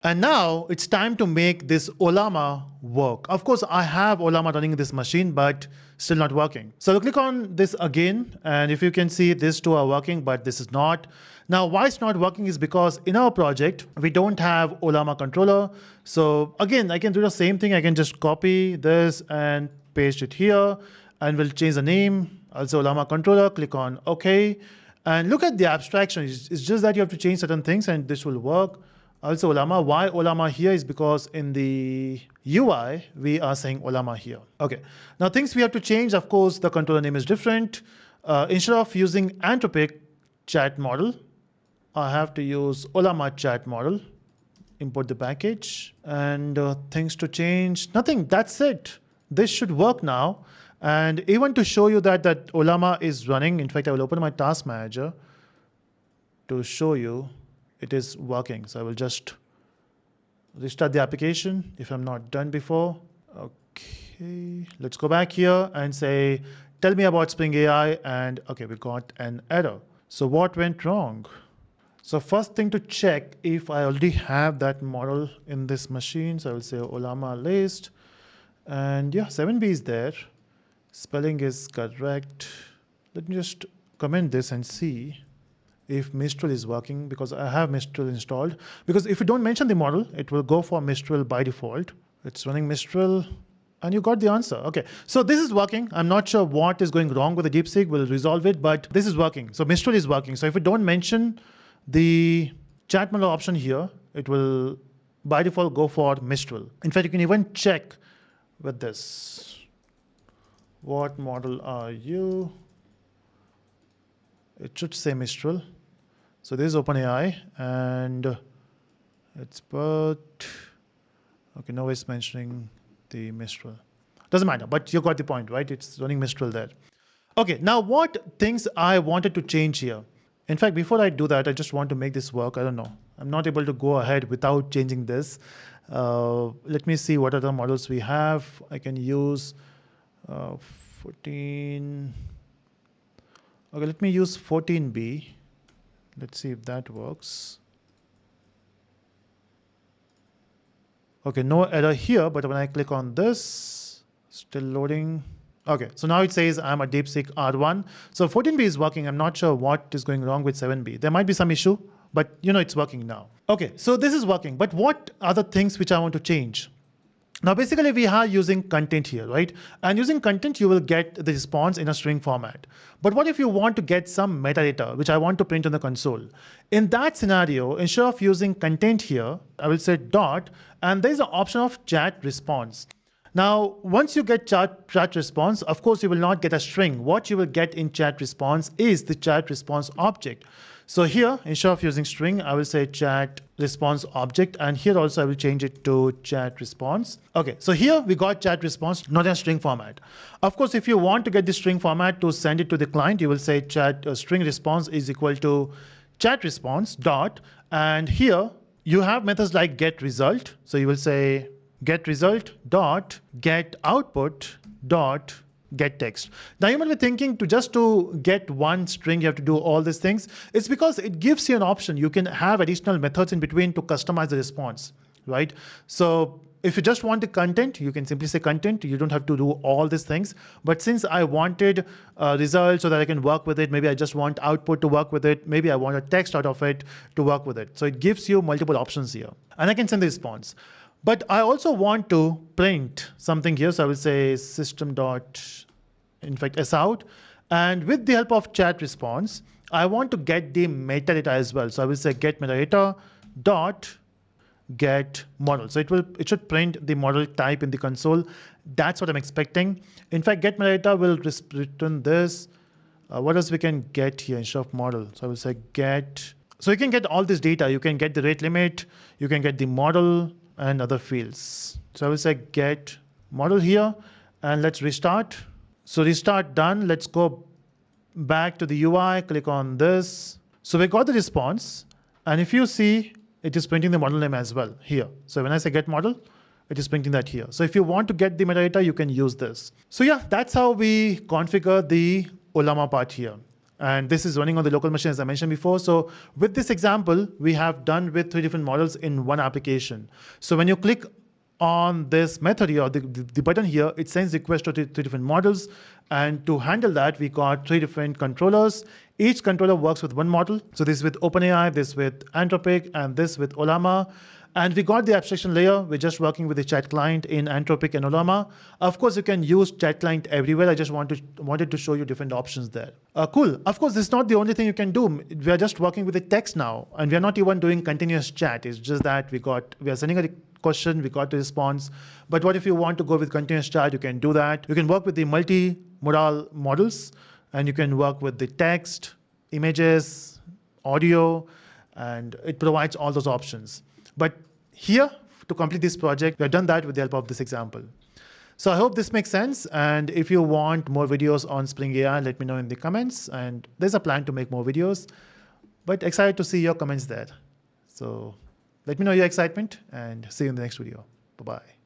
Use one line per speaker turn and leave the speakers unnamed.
And now it's time to make this Ollama work. Of course, I have Ollama running in this machine, but still not working. So I'll click on this again. And if you can see, these two are working, but this is not. Now, why it's not working is because in our project, we don't have Ollama controller. So again, I can do the same thing. I can just copy this and paste it here, and we'll change the name. Also Ollama controller, click on OK. And look at the abstraction. It's just that you have to change certain things and this will work. Also Ollama, why Ollama here is because in the UI, we are saying Ollama here. Okay, now things we have to change, of course, the controller name is different. Instead of using Anthropic chat model, I have to use Ollama chat model, import the package, and things to change, nothing, that's it. This should work now. And even to show you that Ollama is running, in fact, I will open my task manager to show you it is working. So I will just restart the application if I'm not done before. Okay, let's go back here and say, tell me about Spring AI. And okay, we got an error. So what went wrong? So first thing to check if I already have that model in this machine. So I will say Ollama list. And yeah, 7B is there. Spelling is correct. Let me just comment this and see if Mistral is working, because I have Mistral installed. Because if you don't mention the model, it will go for Mistral by default. It's running Mistral, and you got the answer. Okay, so this is working. I'm not sure what is going wrong with the DeepSeek. We'll resolve it, but this is working. So Mistral is working. So if you don't mention the chat model option here, it will by default go for Mistral. In fact, you can even check with this. What model are you? It should say Mistral. So this is OpenAI, and it's but okay, no it's mentioning the Mistral. Doesn't matter, but you got the point, right? It's running Mistral there. Okay, now what things I wanted to change here? In fact, before I do that, I just want to make this work. I don't know. I'm not able to go ahead without changing this. Let me see what other models we have. I can use 14. Okay, let me use 14B. Let's see if that works. Okay, no error here, but when I click on this, still loading. Okay, so now it says I'm a DeepSeek R1. So 14B is working. I'm not sure what is going wrong with 7B. There might be some issue, but you know it's working now. Okay, so this is working, but what are the things which I want to change? Now, basically, we are using content here, right? And using content, you will get the response in a string format. But what if you want to get some metadata, which I want to print on the console? In that scenario, instead of using content here, I will say dot, and there's an option of chat response. Now, once you get chat response, of course, you will not get a string. What you will get in chat response is the chat response object. So here, instead of using string, I will say chat response object. And here also, I will change it to chat response. Okay, so here we got chat response, not in string format. Of course, if you want to get the string format to send it to the client, you will say chat string response is equal to chat response dot. And here you have methods like get result. So you will say get result dot get output dot get text. Now you might be thinking to get one string, you have to do all these things. It's because it gives you an option. You can have additional methods in between to customize the response, right? So if you just want the content, you can simply say content. You don't have to do all these things. But since I wanted results so that I can work with it, maybe I just want output to work with it. Maybe I want a text out of it to work with it. So it gives you multiple options here. And I can send the response. But I also want to print something here. So I will say system dot, in fact, sout. And with the help of chat response, I want to get the metadata as well. So I will say get metadata dot get model. So it should print the model type in the console. That's what I'm expecting. In fact, get metadata will return this. What else we can get here instead of model? So I will say get. So you can get all this data. You can get the rate limit. You can get the model and other fields. So I will say get model here, and let's restart. So restart done. Let's go back to the UI, click on this. So we got the response. And if you see, it is printing the model name as well here. So when I say get model, it is printing that here. So if you want to get the metadata, you can use this. So yeah, that's how we configure the Ollama part here. And this is running on the local machine, as I mentioned before. So with this example, we have done with 3 different models in one application. So when you click on this method here, the button here, it sends request to 3 different models. And to handle that, we got 3 different controllers. Each controller works with one model. So this is with OpenAI, this with Anthropic, and this with Ollama. And we got the abstraction layer. We're just working with the chat client in Anthropic and Ollama. Of course, you can use chat client everywhere. I just wanted to show you different options there. Cool. Of course, this is not the only thing you can do. We are just working with the text now, and we are not even doing continuous chat. It's just that we are sending a question, we got the response. But what if you want to go with continuous chat? You can do that. You can work with the multimodal models, and you can work with the text, images, audio, and it provides all those options. But here, to complete this project, we have done that with the help of this example. So I hope this makes sense. And if you want more videos on Spring AI, let me know in the comments. And there's a plan to make more videos, but excited to see your comments there. So let me know your excitement and see you in the next video. Bye-bye.